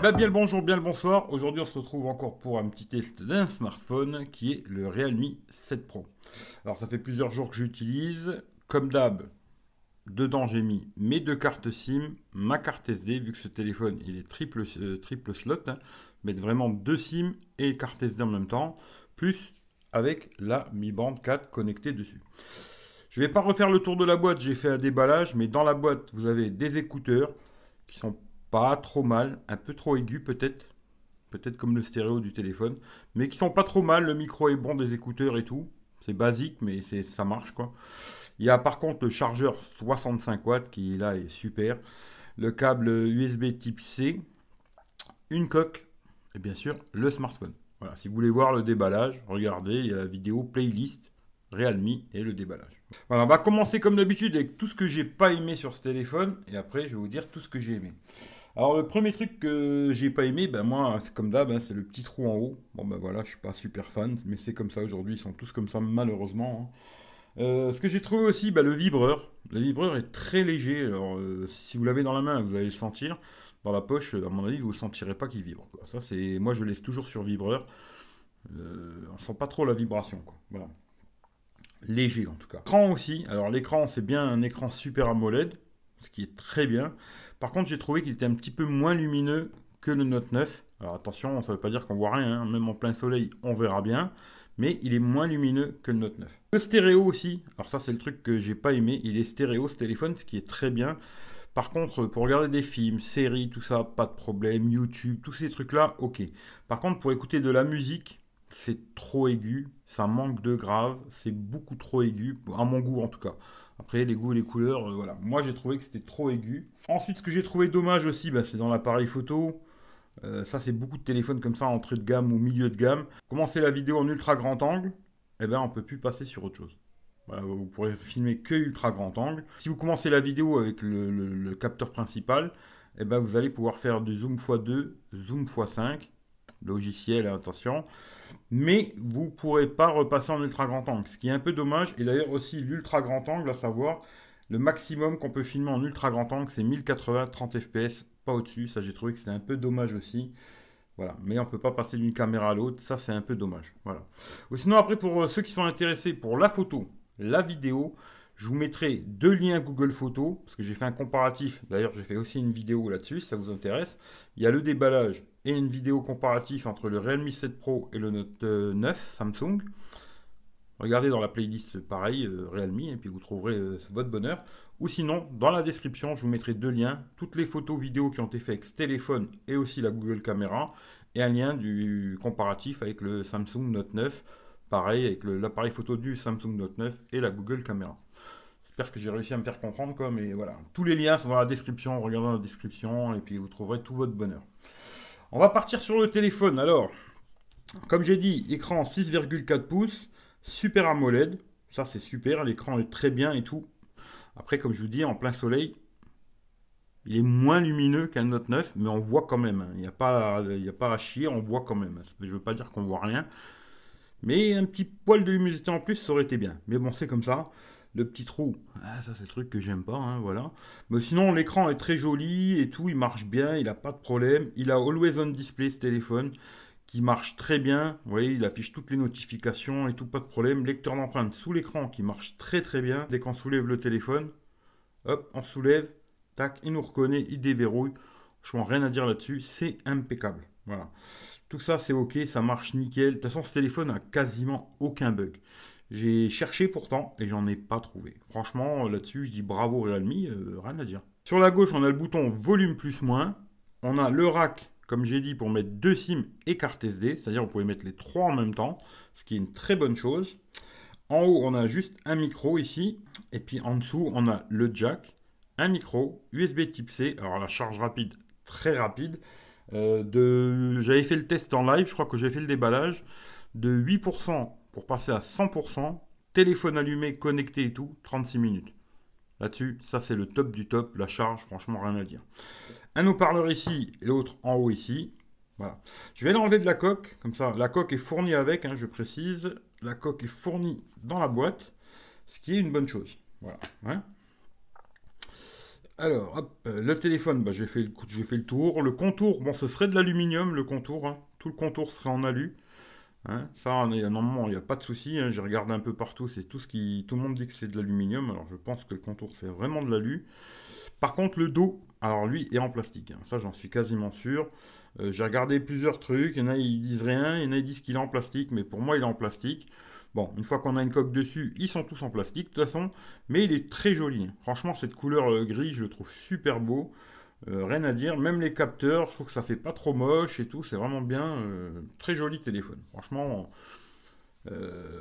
Bien le bonjour, bien le bonsoir. Aujourd'hui, on se retrouve encore pour un petit test d'un smartphone qui est le Realme 7 Pro. Alors, ça fait plusieurs jours que j'utilise. Comme d'hab, dedans, j'ai mis mes deux cartes SIM, ma carte SD, vu que ce téléphone, il est triple slot. Mettre vraiment deux SIM et carte SD en même temps, plus avec la Mi Band 4 connectée dessus. Je ne vais pas refaire le tour de la boîte, j'ai fait un déballage, mais dans la boîte, vous avez des écouteurs qui sont pas trop mal, un peu trop aigus peut-être comme le stéréo du téléphone, mais qui sont pas trop mal, le micro est bon des écouteurs et tout, c'est basique mais ça marche quoi. Il y a par contre le chargeur 65 watts qui là est super, le câble USB type C, une coque et bien sûr le smartphone. Voilà, si vous voulez voir le déballage, regardez, il y a la vidéo playlist Realme et le déballage. Voilà, on va commencer comme d'habitude avec tout ce que j'ai pas aimé sur ce téléphone et après je vais vous dire tout ce que j'ai aimé. Alors le premier truc que j'ai pas aimé, ben moi c'est comme d'hab, hein, c'est le petit trou en haut. Bon ben voilà, je suis pas super fan, mais c'est comme ça aujourd'hui, ils sont tous comme ça malheureusement, hein. Ce que j'ai trouvé aussi, ben, le vibreur. Le vibreur est très léger. Alors si vous l'avez dans la main, vous allez le sentir. Dans la poche, à mon avis, vous ne sentirez pas qu'il vibre, quoi. Ça c'est, moi je le laisse toujours sur vibreur. On sent pas trop la vibration, quoi. Voilà. Léger en tout cas. L'écran aussi. Alors l'écran, c'est bien un écran Super AMOLED, ce qui est très bien. Par contre, j'ai trouvé qu'il était un petit peu moins lumineux que le Note 9. Alors attention, ça ne veut pas dire qu'on voit rien, hein. Même en plein soleil, on verra bien. Mais il est moins lumineux que le Note 9. Le stéréo aussi. Alors ça, c'est le truc que j'ai pas aimé. Il est stéréo ce téléphone, ce qui est très bien. Par contre, pour regarder des films, séries, tout ça, pas de problème. YouTube, tous ces trucs-là, ok. Par contre, pour écouter de la musique, c'est trop aigu, ça manque de grave, c'est beaucoup trop aigu, à mon goût en tout cas. Après, les goûts et les couleurs, voilà. Moi, j'ai trouvé que c'était trop aigu. Ensuite, ce que j'ai trouvé dommage aussi, bah, c'est dans l'appareil photo. Ça, c'est beaucoup de téléphones comme ça, entrée de gamme ou milieu de gamme. Commencer la vidéo en ultra grand angle, eh ben, on peut plus passer sur autre chose. Voilà, vous pourrez filmer que ultra grand angle. Si vous commencez la vidéo avec le capteur principal, eh ben, vous allez pouvoir faire du zoom x2, zoom x5, logiciel, attention. Mais vous ne pourrez pas repasser en ultra grand angle, ce qui est un peu dommage. Et d'ailleurs aussi l'ultra grand angle, à savoir le maximum qu'on peut filmer en ultra grand angle, c'est 1080 30 fps, pas au-dessus. Ça, j'ai trouvé que c'était un peu dommage aussi. Voilà, mais on ne peut pas passer d'une caméra à l'autre, ça c'est un peu dommage. Voilà. Ou sinon après pour ceux qui sont intéressés pour la photo, la vidéo, je vous mettrai deux liens Google Photos, parce que j'ai fait un comparatif. D'ailleurs, j'ai fait aussi une vidéo là-dessus, si ça vous intéresse. Il y a le déballage et une vidéo comparatif entre le Realme 7 Pro et le Note 9 Samsung. Regardez dans la playlist, pareil, Realme, et puis vous trouverez votre bonheur. Ou sinon, dans la description, je vous mettrai deux liens. Toutes les photos, vidéos qui ont été faites avec ce téléphone et aussi la Google Caméra. Et un lien du comparatif avec le Samsung Note 9. Pareil, avec l'appareil photo du Samsung Note 9 et la Google Caméra. J'espère que j'ai réussi à me faire comprendre, quoi, mais voilà. Tous les liens sont dans la description, regardez dans la description, et puis vous trouverez tout votre bonheur. On va partir sur le téléphone. Alors, comme j'ai dit, écran 6,4 pouces, Super AMOLED, ça c'est super, l'écran est très bien et tout. Après, comme je vous dis, en plein soleil, il est moins lumineux qu'un Note 9, mais on voit quand même, hein. Il n'y a pas à chier, on voit quand même. Je ne veux pas dire qu'on voit rien, mais un petit poil de luminosité en plus, ça aurait été bien. Mais bon, c'est comme ça. Le petit trou, ah, ça c'est le truc que j'aime pas, hein, voilà. Mais sinon, l'écran est très joli et tout, il marche bien, il n'a pas de problème. Il a Always On Display ce téléphone, qui marche très bien. Vous voyez, il affiche toutes les notifications et tout, pas de problème. Lecteur d'empreintes sous l'écran qui marche très très bien. Dès qu'on soulève le téléphone, hop, on soulève, tac, il nous reconnaît, il déverrouille. Franchement, rien à dire là-dessus, c'est impeccable. Voilà. Tout ça, c'est ok, ça marche nickel. De toute façon, ce téléphone a quasiment aucun bug. J'ai cherché pourtant et j'en ai pas trouvé. Franchement, là-dessus, je dis bravo Realme, rien à dire. Sur la gauche, on a le bouton volume plus moins. On a le rack, comme j'ai dit, pour mettre deux SIM et carte SD. C'est-à-dire, vous pouvez mettre les trois en même temps, ce qui est une très bonne chose. En haut, on a juste un micro ici. Et puis en dessous, on a le jack, un micro, USB type C. Alors la charge rapide, très rapide. J'avais fait le test en live, je crois que j'ai fait le déballage. De 8% pour passer à 100%. Téléphone allumé, connecté et tout, 36 minutes. Là-dessus, ça c'est le top du top. La charge, franchement, rien à dire. Un haut-parleur ici et l'autre en haut ici. Voilà. Je vais l'enlever de la coque, comme ça. La coque est fournie avec, hein, je précise. La coque est fournie dans la boîte, ce qui est une bonne chose. Voilà. Hein. Alors, hop, le téléphone, bah, j'ai fait le tour. Le contour, bon, ce serait de l'aluminium, le contour, hein. Tout le contour serait en alu. Hein. Ça, normalement, il n'y a pas de souci, hein. J'ai regardé un peu partout, c'est tout ce qui. Tout le monde dit que c'est de l'aluminium. Alors, je pense que le contour, c'est vraiment de l'alu. Par contre, le dos, alors lui, est en plastique, hein. Ça, j'en suis quasiment sûr. J'ai regardé plusieurs trucs. Il y en a, ils disent rien. Il y en a, ils disent qu'il est en plastique. Mais pour moi, il est en plastique. Bon, une fois qu'on a une coque dessus, ils sont tous en plastique, de toute façon. Mais il est très joli. Franchement, cette couleur gris, je le trouve super beau. Rien à dire. Même les capteurs, je trouve que ça fait pas trop moche et tout. C'est vraiment bien. Très joli téléphone. Franchement.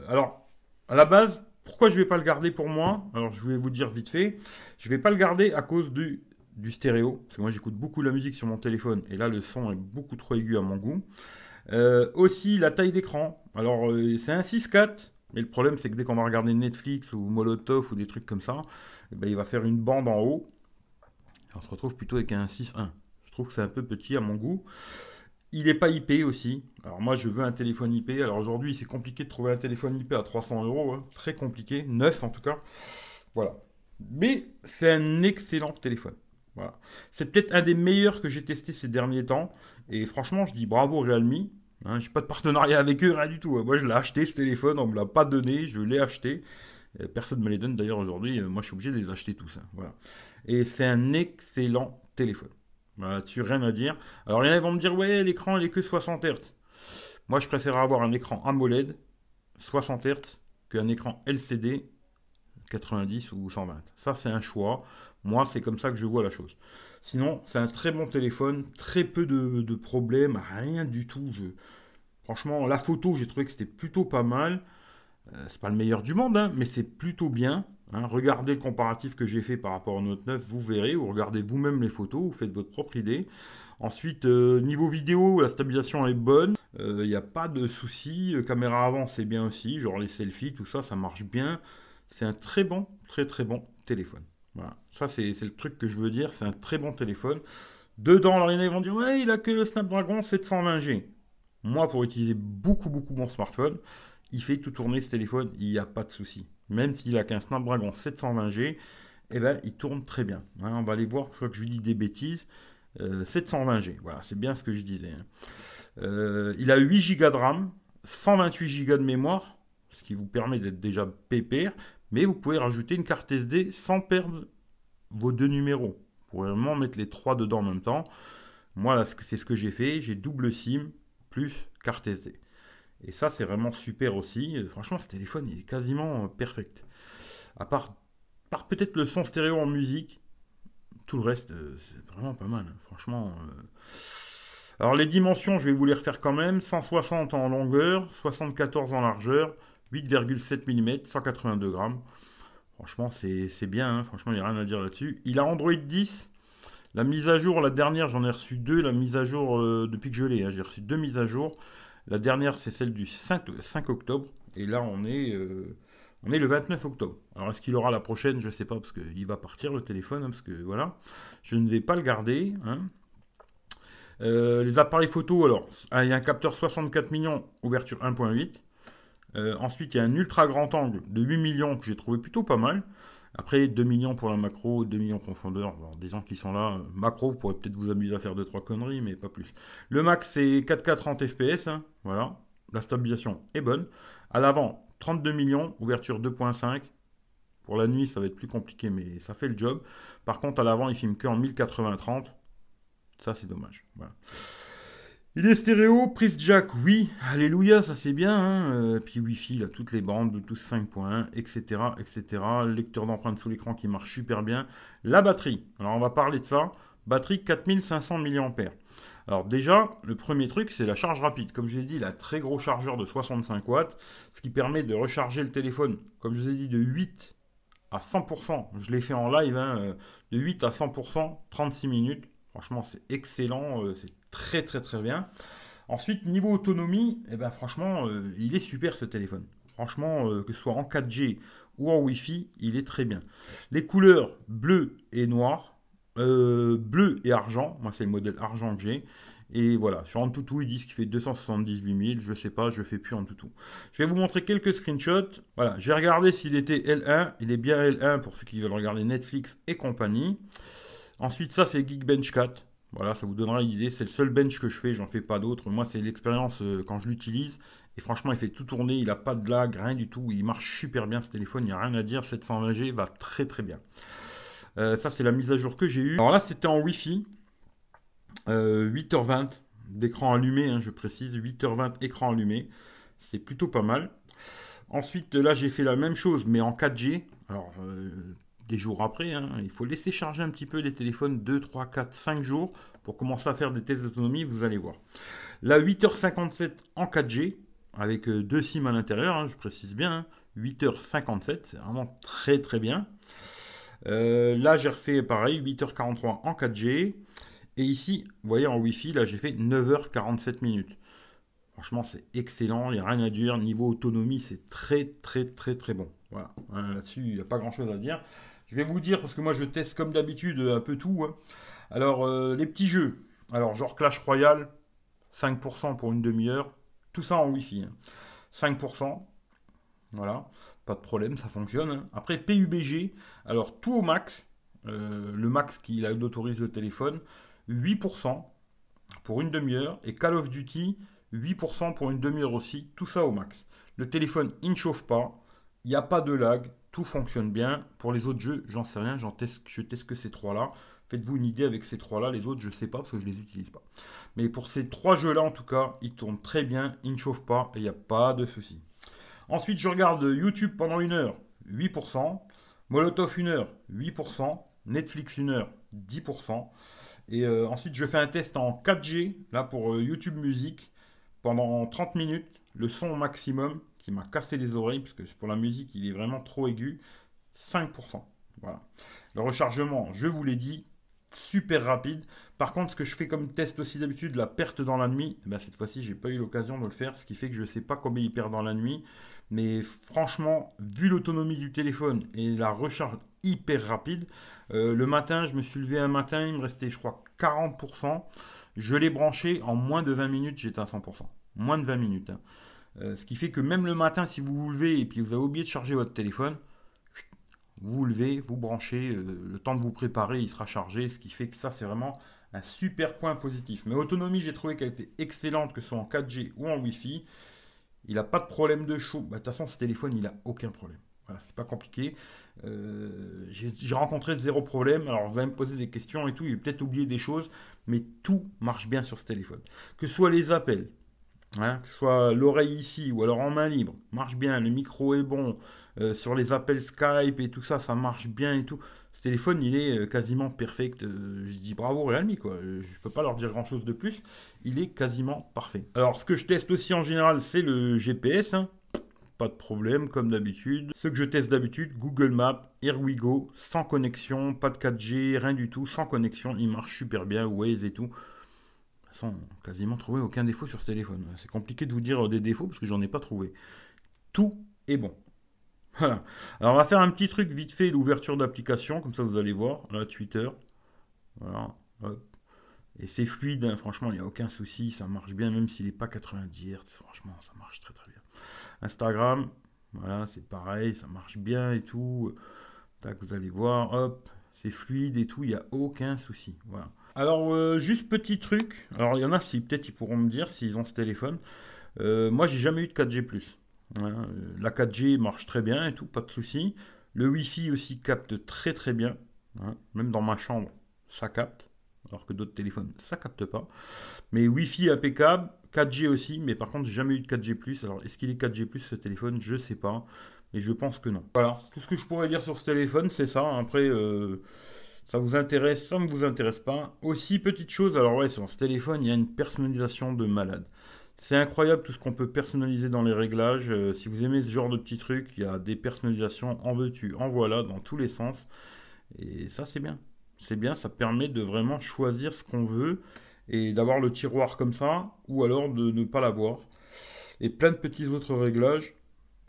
Alors, à la base, pourquoi je vais pas le garder pour moi? Alors, je vais vous dire vite fait. Je vais pas le garder à cause du stéréo. Parce que moi, j'écoute beaucoup la musique sur mon téléphone. Et là, le son est beaucoup trop aigu à mon goût. Aussi, la taille d'écran. Alors, c'est un 6,4. Mais le problème, c'est que dès qu'on va regarder Netflix ou Molotov ou des trucs comme ça, eh ben, il va faire une bande en haut. On se retrouve plutôt avec un 6,1. Je trouve que c'est un peu petit à mon goût. Il n'est pas IP aussi. Alors moi, je veux un téléphone IP. Alors aujourd'hui, c'est compliqué de trouver un téléphone IP à 300 euros, hein. Très compliqué. Neuf en tout cas. Voilà. Mais c'est un excellent téléphone. Voilà. C'est peut-être un des meilleurs que j'ai testé ces derniers temps. Et franchement, je dis bravo Realme. Hein, j'ai pas de partenariat avec eux, rien du tout. Moi, je l'ai acheté ce téléphone, on me l'a pas donné, je l'ai acheté. Personne ne me les donne d'ailleurs aujourd'hui. Moi, je suis obligé de les acheter tous, hein. Voilà. Et c'est un excellent téléphone. Voilà, là-dessus, rien à dire. Alors, il y en a qui vont me dire, ouais, l'écran, il est que 60 Hz. Moi, je préfère avoir un écran AMOLED 60 Hz qu'un écran LCD 90 ou 120. Ça, c'est un choix. Moi, c'est comme ça que je vois la chose. Sinon, c'est un très bon téléphone, très peu de problèmes, rien du tout. Franchement, la photo, j'ai trouvé que c'était plutôt pas mal. C'est pas le meilleur du monde, hein, mais c'est plutôt bien. Hein. Regardez le comparatif que j'ai fait par rapport au Note 9, vous verrez, ou regardez vous-même les photos, vous faites votre propre idée. Ensuite, niveau vidéo, la stabilisation est bonne, il n'y a pas de soucis. Caméra avant, c'est bien aussi, genre les selfies, tout ça, ça marche bien. C'est un très bon, très très bon téléphone. Voilà. Ça, c'est le truc que je veux dire, c'est un très bon téléphone. Dedans, alors, il y en a qui vont dire, ouais, il a que le Snapdragon 720G. Moi, pour utiliser beaucoup, beaucoup mon smartphone, il fait tout tourner ce téléphone, il n'y a pas de souci. Même s'il a qu'un Snapdragon 720G, eh ben, il tourne très bien. Hein, on va aller voir, je crois que je lui dis des bêtises. 720G, voilà, c'est bien ce que je disais. Hein. Il a 8 Go de RAM, 128 Go de mémoire, ce qui vous permet d'être déjà pépère, mais vous pouvez rajouter une carte SD sans perdre vos deux numéros. Vous pourrez vraiment mettre les trois dedans en même temps. Moi, là, c'est ce que j'ai fait. J'ai double SIM plus carte SD. Et ça, c'est vraiment super aussi. Franchement, ce téléphone, il est quasiment perfect. À part peut-être le son stéréo en musique, tout le reste, c'est vraiment pas mal, hein. Franchement. Alors, les dimensions, je vais vous les refaire quand même. 160 en longueur, 74 en largeur, 8,7 mm, 182 grammes. Franchement, c'est bien, hein. Franchement, il n'y a rien à dire là-dessus. Il a Android 10. La mise à jour, la dernière, j'en ai reçu deux. La mise à jour, depuis que je l'ai, hein, j'ai reçu deux mises à jour. La dernière, c'est celle du 5 octobre. Et là, on est le 29 octobre. Alors, est-ce qu'il aura la prochaine? Je ne sais pas, parce qu'il va partir le téléphone. Hein, parce que voilà, je ne vais pas le garder. Hein. Les appareils photo, alors, il y a un capteur 64 millions, ouverture 1.8. Ensuite, il y a un ultra grand angle de 8 millions que j'ai trouvé plutôt pas mal. Après, 2 millions pour la macro, 2 millions profondeur. Alors, des gens qui sont là, macro, vous pourrez peut-être vous amuser à faire 2-3 conneries, mais pas plus. Le max, c'est 4K 30 FPS. Hein, voilà. La stabilisation est bonne. À l'avant, 32 millions, ouverture 2.5. Pour la nuit, ça va être plus compliqué, mais ça fait le job. Par contre, à l'avant, il filme que en 1080-30. Ça, c'est dommage. Voilà. Il est stéréo, prise jack, oui, alléluia, ça c'est bien. Hein. Puis Wi-Fi, là, toutes les bandes, Bluetooth 5.1, etc., etc. Lecteur d'empreintes sous l'écran qui marche super bien. La batterie, alors on va parler de ça. Batterie 4500 mAh. Alors déjà, le premier truc, c'est la charge rapide. Comme je l'ai dit, il a un très gros chargeur de 65 watts, ce qui permet de recharger le téléphone, comme je vous ai dit, de 8 à 100%. Je l'ai fait en live, hein, de 8 à 100%, 36 minutes. Franchement, c'est excellent, c'est très très très bien. Ensuite, niveau autonomie, eh ben, franchement, il est super ce téléphone. Franchement, que ce soit en 4G ou en Wi-Fi, il est très bien. Les couleurs bleu et noir, bleu et argent, moi c'est le modèle argent que j'ai. Et voilà, sur AnTuTu, ils disent qu'il fait 278 000. Je sais pas, je fais plus AnTuTu. Je vais vous montrer quelques screenshots. Voilà, j'ai regardé s'il était L1. Il est bien L1 pour ceux qui veulent regarder Netflix et compagnie. Ensuite, ça, c'est Geekbench 4. Voilà, ça vous donnera une idée. C'est le seul bench que je fais, j'en fais pas d'autres. Moi, c'est l'expérience quand je l'utilise. Et franchement, il fait tout tourner, il n'a pas de lag, rien du tout. Il marche super bien ce téléphone, il n'y a rien à dire. 720G va très très bien. Ça, c'est la mise à jour que j'ai eue. Alors là, c'était en Wi-Fi. 8h20 d'écran allumé, hein, je précise. 8h20 écran allumé. C'est plutôt pas mal. Ensuite, là, j'ai fait la même chose, mais en 4G. Alors, des jours après, hein, il faut laisser charger un petit peu les téléphones 2, 3, 4, 5 jours pour commencer à faire des tests d'autonomie, vous allez voir. Là, 8h57 en 4G, avec 2 SIM à l'intérieur, hein, je précise bien, hein, 8h57, c'est vraiment très très bien. Là, j'ai refait pareil, 8h43 en 4G. Et ici, vous voyez, en Wi-Fi, là, j'ai fait 9h47 minutes. Franchement, c'est excellent, il n'y a rien à dire. Niveau autonomie, c'est très, très, très, très bon. Voilà, là-dessus, il n'y a pas grand-chose à dire. Je vais vous dire, parce que moi, je teste comme d'habitude un peu tout, hein. Alors, les petits jeux. Alors, genre Clash Royale, 5% pour une demi-heure. Tout ça en Wi-Fi, hein. 5%. Voilà, pas de problème, ça fonctionne, hein. Après, PUBG, alors tout au max, le max qui autorise le téléphone, 8% pour une demi-heure. Et Call of Duty, 8% pour une demi-heure aussi, tout ça au max. Le téléphone, il ne chauffe pas, il n'y a pas de lag, tout fonctionne bien. Pour les autres jeux, j'en sais rien, je teste que ces trois-là. Faites-vous une idée avec ces trois-là, les autres, je ne sais pas parce que je ne les utilise pas. Mais pour ces trois jeux-là, en tout cas, ils tournent très bien, ils ne chauffent pas et il n'y a pas de souci. Ensuite, je regarde YouTube pendant une heure, 8%. Molotov une heure, 8%. Netflix une heure, 10%. Et ensuite, je fais un test en 4G, là pour YouTube Musique, pendant 30 minutes, le son au maximum, qui m'a cassé les oreilles, parce que pour la musique, il est vraiment trop aigu, 5%. Voilà. Le rechargement, je vous l'ai dit, super rapide. Par contre, ce que je fais comme test aussi d'habitude, la perte dans la nuit, eh ben, cette fois-ci, j'ai pas eu l'occasion de le faire, ce qui fait que je ne sais pas combien il perd dans la nuit. Mais franchement, vu l'autonomie du téléphone et la recharge hyper rapide, le matin, je me suis levé un matin, il me restait, je crois, 40%. Je l'ai branché en moins de 20 minutes, j'étais à 100%. Moins de 20 minutes, hein. Ce qui fait que même le matin, si vous vous levez et puis vous avez oublié de charger votre téléphone, vous vous levez, vous branchez, le temps de vous préparer, il sera chargé, ce qui fait que ça, c'est vraiment un super point positif. Mais autonomie, j'ai trouvé qu'elle était excellente, que ce soit en 4G ou en Wi-Fi. Il n'a pas de problème de chaud. Bah, de toute façon, ce téléphone, il n'a aucun problème. Voilà, c'est pas compliqué. J'ai rencontré zéro problème. Alors, vous allez me poser des questions et tout. Il a peut-être oublié des choses, mais tout marche bien sur ce téléphone. Que ce soit les appels, hein, que ce soit l'oreille ici ou alors en main libre, marche bien. Le micro est bon. Sur les appels Skype et tout ça, ça marche bien et tout. Ce téléphone, il est quasiment perfect. Je dis bravo Realme, quoi. Je peux pas leur dire grand-chose de plus. Il est quasiment parfait. Alors, ce que je teste aussi en général, c'est le GPS, hein. Pas de problème, comme d'habitude. Ce que je teste d'habitude, Google Maps, Here We Go, sans connexion, pas de 4G, rien du tout, sans connexion. Il marche super bien, Waze et tout. De toute façon, quasiment trouvé aucun défaut sur ce téléphone. C'est compliqué de vous dire des défauts parce que j'en ai pas trouvé. Tout est bon. Voilà. Alors on va faire un petit truc vite fait d'ouverture d'application, comme ça vous allez voir. Là, Twitter. Voilà. Hop. Et c'est fluide, hein. Franchement, il n'y a aucun souci, ça marche bien, même s'il n'est pas 90 Hz. Franchement, ça marche très très bien. Instagram, voilà, c'est pareil, ça marche bien et tout. Tac, vous allez voir, hop, c'est fluide et tout, il n'y a aucun souci. Voilà. Alors, juste petit truc. Alors, il y en a, si peut-être ils pourront me dire s'ils ont ce téléphone. Moi, j'ai jamais eu de 4G+. Hein, la 4G marche très bien et tout, pas de souci. Le Wi-Fi aussi capte très très bien, hein. Même dans ma chambre, ça capte. Alors que d'autres téléphones, ça capte pas. Mais Wi-Fi impeccable, 4G aussi, mais par contre, j'ai jamais eu de 4G+. Alors, est-ce qu'il est 4G+, ce téléphone? Je sais pas, mais je pense que non. Voilà, tout ce que je pourrais dire sur ce téléphone, c'est ça. Après, ça vous intéresse, ça ne vous intéresse pas. Aussi, petite chose, alors ouais, sur ce téléphone, il y a une personnalisation de malade. C'est incroyable tout ce qu'on peut personnaliser dans les réglages. Si vous aimez ce genre de petits trucs, il y a des personnalisations en veux-tu, en voilà, dans tous les sens. Et ça, c'est bien. C'est bien, ça permet de vraiment choisir ce qu'on veut et d'avoir le tiroir comme ça, ou alors de ne pas l'avoir. Et plein de petits autres réglages.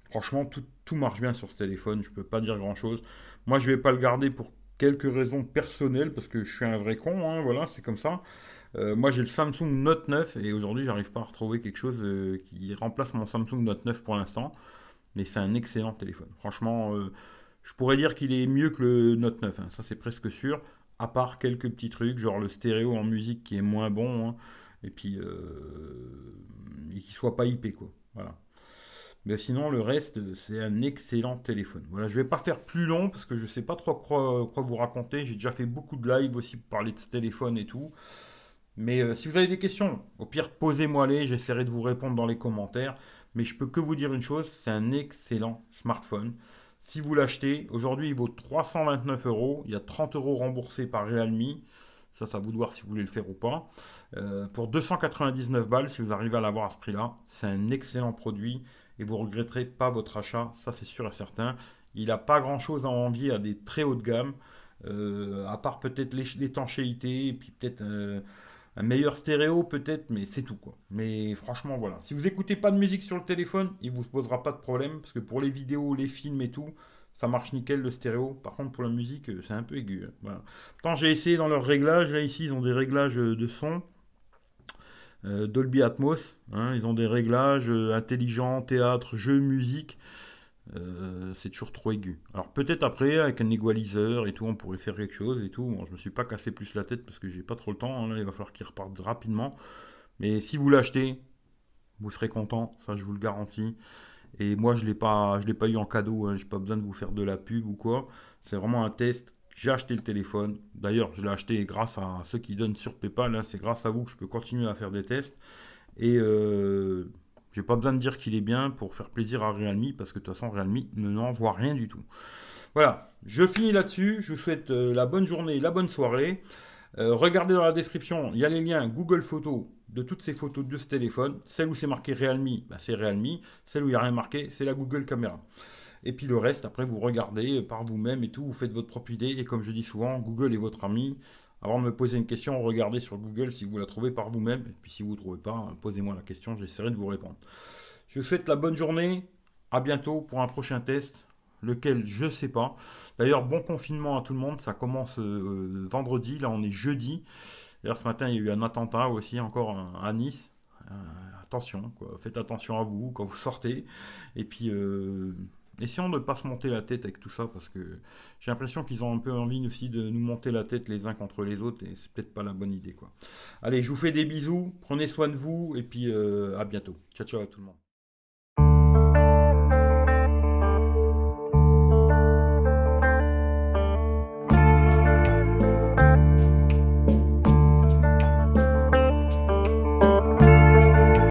Franchement, tout marche bien sur ce téléphone, je peux pas dire grand-chose. Moi, je vais pas le garder pour quelques raisons personnelles, parce que je suis un vrai con, hein, voilà, c'est comme ça. Moi, j'ai le Samsung Note 9 et aujourd'hui, j'arrive pas à retrouver quelque chose qui remplace mon Samsung Note 9 pour l'instant. Mais c'est un excellent téléphone. Franchement, je pourrais dire qu'il est mieux que le Note 9, hein, ça c'est presque sûr. À part quelques petits trucs, genre le stéréo en musique qui est moins bon, hein, et puis et qu'il soit pas hypé, quoi. Voilà. Mais sinon, le reste, c'est un excellent téléphone. Voilà, je vais pas faire plus long parce que je sais pas trop quoi vous raconter. J'ai déjà fait beaucoup de live aussi pour parler de ce téléphone et tout. Mais si vous avez des questions, au pire, posez-moi-les. J'essaierai de vous répondre dans les commentaires. Mais je peux que vous dire une chose, c'est un excellent smartphone. Si vous l'achetez, aujourd'hui, il vaut 329 euros. Il y a 30 euros remboursés par Realme. Ça vous de voir si vous voulez le faire ou pas. Pour 299 balles, si vous arrivez à l'avoir à ce prix-là, c'est un excellent produit et vous ne regretterez pas votre achat, ça c'est sûr et certain. Il n'a pas grand-chose à envier à des très hauts de gamme, à part peut-être l'étanchéité et puis peut-être un meilleur stéréo peut-être, mais c'est tout quoi. Mais franchement voilà, si vous écoutez pas de musique sur le téléphone, il vous posera pas de problème parce que pour les vidéos, les films et tout, ça marche nickel le stéréo. Par contre pour la musique, c'est un peu aigu, hein. Voilà. Pourtant j'ai essayé dans leurs réglages, là ici ils ont des réglages de son. Dolby Atmos, hein, ils ont des réglages intelligents, théâtre, jeu, musique. C'est toujours trop aigu. Alors peut-être après, avec un égaliseur et tout, on pourrait faire quelque chose et tout. Bon, je me suis pas cassé plus la tête parce que j'ai pas trop le temps, hein, là, il va falloir qu'il reparte rapidement. Mais si vous l'achetez, vous serez content, ça je vous le garantis. Et moi je l'ai pas eu en cadeau, hein, j'ai pas besoin de vous faire de la pub ou quoi. C'est vraiment un test. J'ai acheté le téléphone. D'ailleurs, je l'ai acheté grâce à ceux qui donnent sur PayPal, hein. C'est grâce à vous que je peux continuer à faire des tests. Et j'ai pas besoin de dire qu'il est bien pour faire plaisir à Realme, parce que de toute façon, Realme ne n'envoie rien du tout. Voilà, je finis là-dessus. Je vous souhaite la bonne journée, la bonne soirée. Regardez dans la description, il y a les liens Google Photos de toutes ces photos de ce téléphone. Celle où c'est marqué Realme, bah, c'est Realme. Celle où il n'y a rien marqué, c'est la Google Caméra. Et puis le reste, après, vous regardez par vous-même et tout, vous faites votre propre idée. Et comme je dis souvent, Google est votre ami. Avant de me poser une question, regardez sur Google si vous la trouvez par vous-même. Et puis si vous ne trouvez pas, posez-moi la question, j'essaierai de vous répondre. Je vous souhaite la bonne journée. À bientôt pour un prochain test. Lequel, je ne sais pas. D'ailleurs, bon confinement à tout le monde. Ça commence vendredi. Là, on est jeudi. D'ailleurs, ce matin, il y a eu un attentat aussi, encore à Nice. Euh, Attention, quoi. Faites attention à vous quand vous sortez. Et puis, essayons de ne pas se monter la tête avec tout ça, parce que j'ai l'impression qu'ils ont un peu envie aussi de nous monter la tête les uns contre les autres, et c'est peut-être pas la bonne idée, quoi. Allez, je vous fais des bisous, prenez soin de vous, et puis à bientôt. Ciao, ciao à tout le monde.